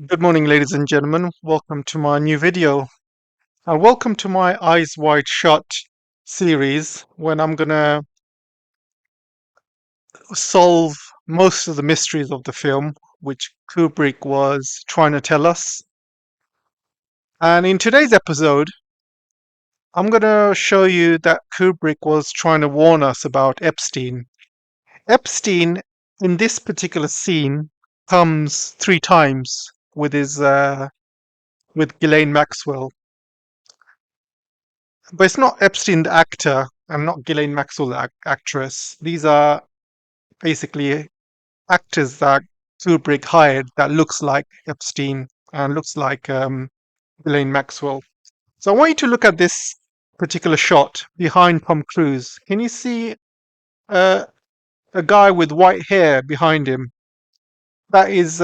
Good morning, ladies and gentlemen. Welcome to my new video. And welcome to my Eyes Wide Shut series, when I'm gonna solve most of the mysteries of the film, which Kubrick was trying to tell us. And in today's episode, I'm gonna show you that Kubrick was trying to warn us about Epstein. Epstein, in this particular scene, comes three times with his with Ghislaine Maxwell. But it's not Epstein the actor and not Ghislaine Maxwell the actress. These are basically actors that Kubrick hired that looks like Epstein and looks like Ghislaine Maxwell. So I want you to look at this particular shot behind Tom Cruise. Can you see uh, a guy with white hair behind him? That is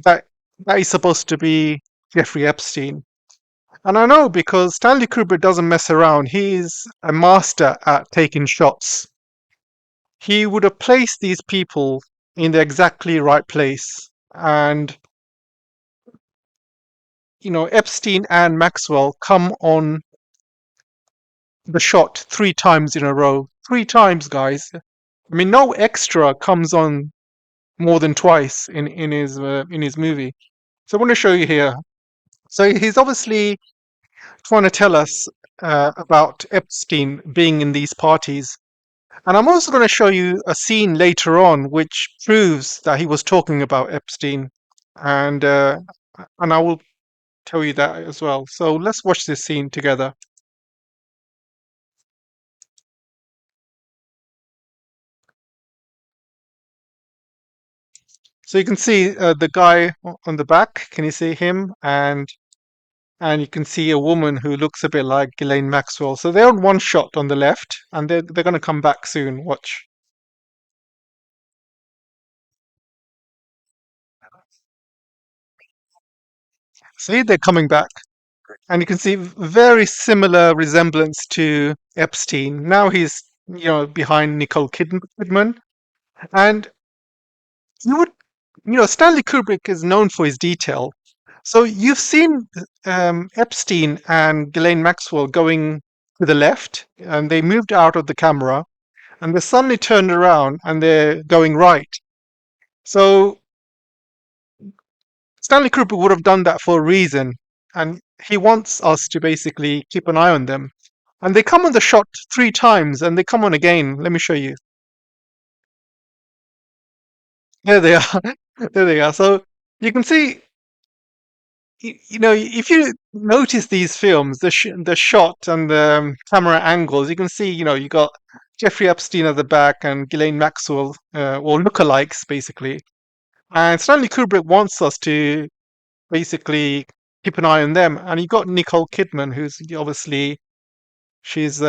that that is supposed to be Jeffrey Epstein. And I know because Stanley Kubrick doesn't mess around. He's a master at taking shots. He would have placed these people in the exactly right place. And, Epstein and Maxwell come on the shot three times in a row. Three times, guys. I mean, no extra comes on more than twice in his movie. So I want to show you here. So he's obviously trying to tell us about Epstein being in these parties. And I'm also going to show you a scene later on which proves that he was talking about Epstein, and I will tell you that as well. So let's watch this scene together. So you can see the guy on the back. Can you see him? And you can see a woman who looks a bit like Ghislaine Maxwell. So they're on one shot on the left, and they're going to come back soon. Watch. See, they're coming back. And you can see very similar resemblance to Epstein. Now he's, behind Nicole Kidman. And you would, Stanley Kubrick is known for his detail. So you've seen Epstein and Ghislaine Maxwell going to the left, and they moved out of the camera, and they suddenly turned around and they're going right. So Stanley Kubrick would have done that for a reason, and he wants us to basically keep an eye on them. And they come on the shot three times, and they come on again. Let me show you. There they are. There they are. So you can see, if you notice these films, the shot and the camera angles, you can see, you got Jeffrey Epstein at the back and Ghislaine Maxwell, or lookalikes, basically. And Stanley Kubrick wants us to basically keep an eye on them. And you got Nicole Kidman, who's obviously she's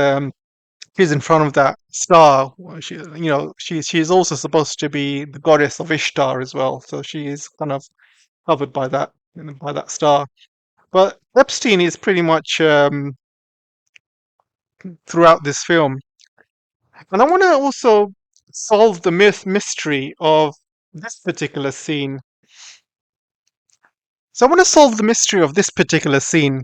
she's in front of that star. She's also supposed to be the goddess of Ishtar as well. So she is kind of covered by that star. But Epstein is pretty much throughout this film, and I want to also solve the mystery of this particular scene. So I want to solve the mystery of this particular scene.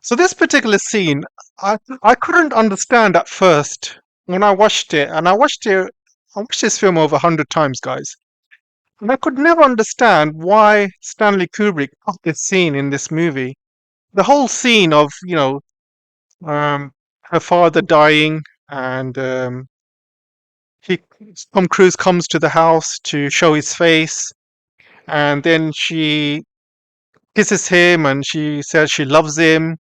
So this particular scene, I couldn't understand at first when I watched it, and I watched this film over 100 times, guys, and I could never understand why Stanley Kubrick put this scene in this movie. The whole scene of her father dying, and he Tom Cruise comes to the house to show his face, and then she kisses him, and she says she loves him.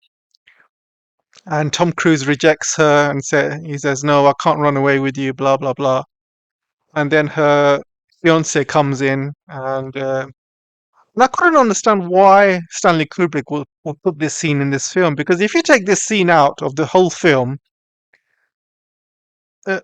And Tom Cruise rejects her and he says, "No, I can't run away with you." Blah blah blah. And then her fiance comes in, and I couldn't understand why Stanley Kubrick will put this scene in this film, because if you take this scene out of the whole film, uh,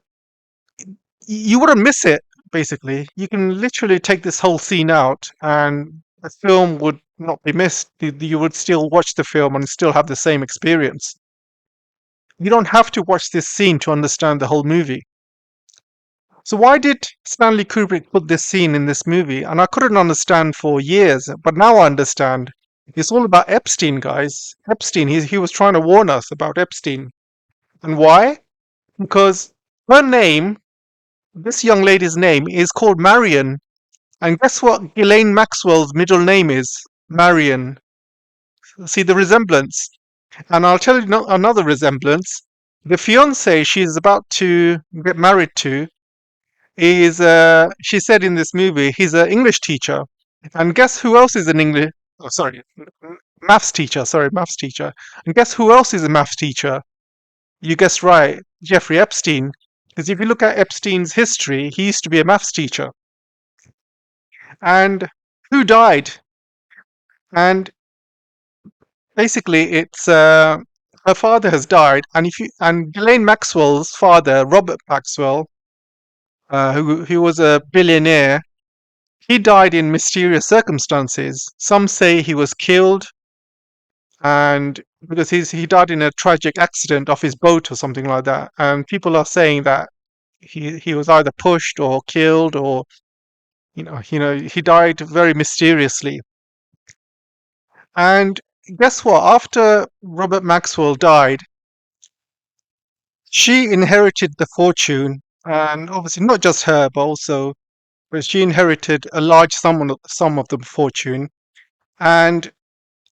you wouldn't miss it. Basically, you can literally take this whole scene out, and the film would not be missed. You would still watch the film and still have the same experience. You don't have to watch this scene to understand the whole movie. So why did Stanley Kubrick put this scene in this movie? And I couldn't understand for years, but now I understand. It's all about Epstein, guys. Epstein. He was trying to warn us about Epstein. And why? Because her name, this young lady's name, is called Marion. And guess what Ghislaine Maxwell's middle name is? Marion. See the resemblance? And I'll tell you another resemblance. The fiance she's about to get married to is, she said in this movie, he's an English teacher. And guess who else is an English, oh, sorry, maths teacher, sorry, maths teacher. And guess who else is a maths teacher? You guessed right, Jeffrey Epstein. Because if you look at Epstein's history, he used to be a maths teacher. And who died? And basically, it's her father has died, and if you and Ghislaine Maxwell's father, Robert Maxwell, who was a billionaire, he died in mysterious circumstances. Some say he was killed, and because he died in a tragic accident off his boat or something like that. And people are saying that he was either pushed or killed, or he died very mysteriously. And guess what? After Robert Maxwell died, she inherited the fortune, and obviously not just her, but she inherited a large sum of the fortune. And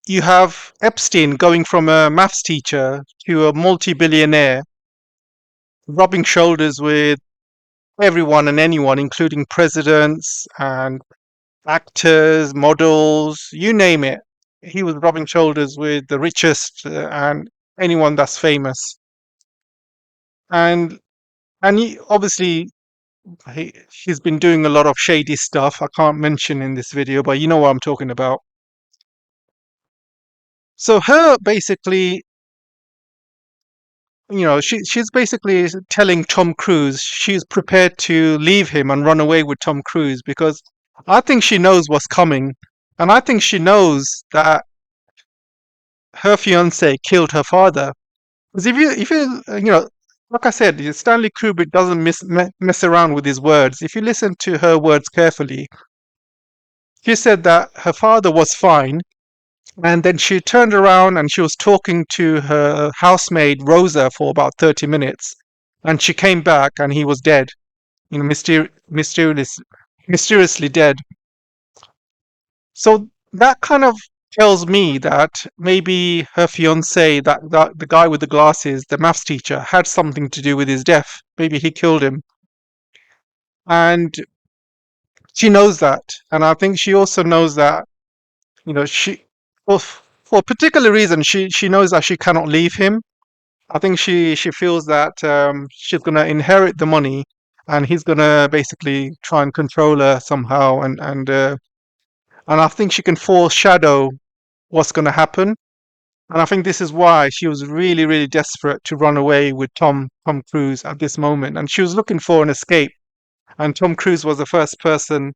you have Epstein going from a maths teacher to a multi-billionaire, rubbing shoulders with everyone and anyone, including presidents and actors, models, you name it. He was rubbing shoulders with the richest and anyone that's famous. And obviously he's been doing a lot of shady stuff. I can't mention in this video, but you know what I'm talking about. So her basically, she's basically telling Tom Cruise she's prepared to leave him and run away with Tom Cruise because I think she knows what's coming, and I think she knows that her fiance killed her father. Because like I said, Stanley Kubrick doesn't mess around with his words. If you listen to her words carefully, she said that her father was fine, and then she turned around and she was talking to her housemaid Rosa for about 30 minutes, and she came back and he was dead, mysteriously dead. So that kind of tells me that maybe her fiance, that the guy with the glasses, the maths teacher, had something to do with his death. Maybe he killed him, and she knows that. And I think she also knows that she, for a particular reason, she knows that she cannot leave him. I think she feels that she's going to inherit the money, and he's going to basically try and control her somehow, and I think she can foreshadow what's going to happen. And I think this is why she was really, really desperate to run away with Tom Cruise at this moment. And she was looking for an escape. And Tom Cruise was the first person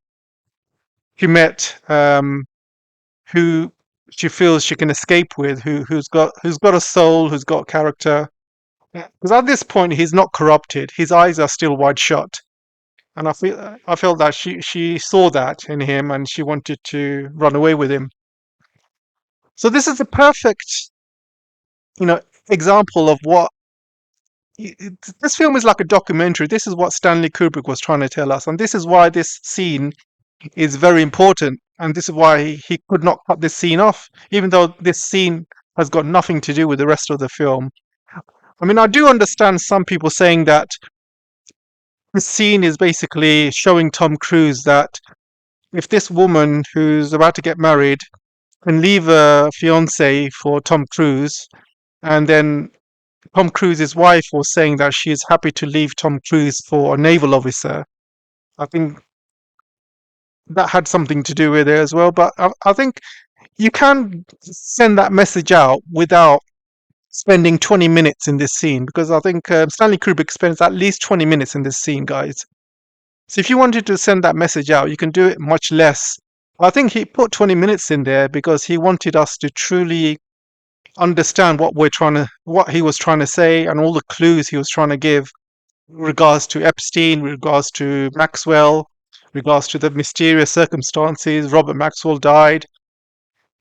she met, who she feels she can escape with, who's got a soul, who's got character. Because at this point he's not corrupted. His eyes are still wide shut. And I felt that she saw that in him, and she wanted to run away with him. So this is the perfect, example of what this film is like a documentary. This is what Stanley Kubrick was trying to tell us, and this is why this scene is very important, and this is why he could not cut this scene off, even though this scene has got nothing to do with the rest of the film. I mean, I do understand some people saying that this scene is basically showing Tom Cruise that if this woman who's about to get married can leave a fiance for Tom Cruise, and then Tom Cruise's wife was saying that she is happy to leave Tom Cruise for a naval officer. I think that had something to do with it as well. But I think you can send that message out without spending 20 minutes in this scene, because I think Stanley Kubrick spends at least 20 minutes in this scene, guys. So if you wanted to send that message out, you can do it much less. I think he put 20 minutes in there because he wanted us to truly understand what he was trying to say and all the clues he was trying to give. regards to Epstein, regards to Maxwell, regards to the mysterious circumstances. Robert Maxwell died,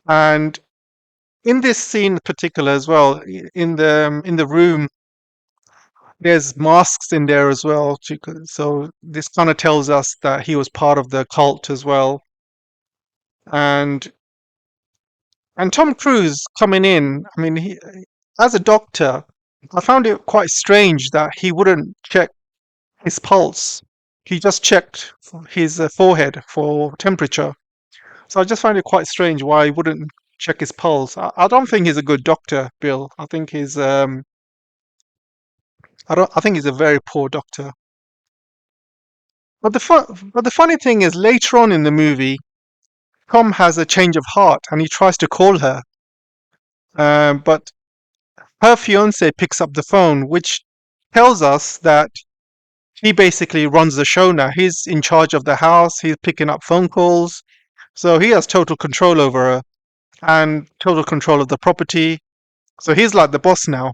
and in this scene in particular as well, in the room, there's masks in there as well. So this kind of tells us that he was part of the cult as well. And Tom Cruise coming in, I mean, as a doctor, I found it quite strange that he wouldn't check his pulse. He just checked his forehead for temperature. So I just find it quite strange why he wouldn't check his pulse. I don't think he's a good doctor, Bill. I think he's a very poor doctor. But the funny thing is, later on in the movie, Tom has a change of heart and he tries to call her, but her fiance picks up the phone, which tells us that he basically runs the show now. He's in charge of the house. He's picking up phone calls, so he has total control over her and total control of the property. So he's like the boss now.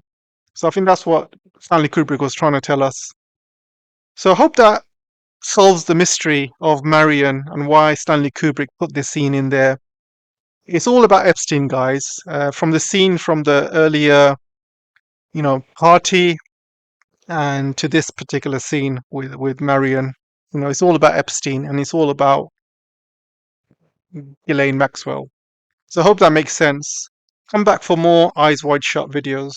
So I think that's what Stanley Kubrick was trying to tell us. So I hope that solves the mystery of Marion and why Stanley Kubrick put this scene in there. It's all about Epstein, guys. From the scene from the earlier, party, and to this particular scene with Marion. It's all about Epstein and it's all about Ghislaine Maxwell. So I hope that makes sense. Come back for more Eyes Wide Shut videos.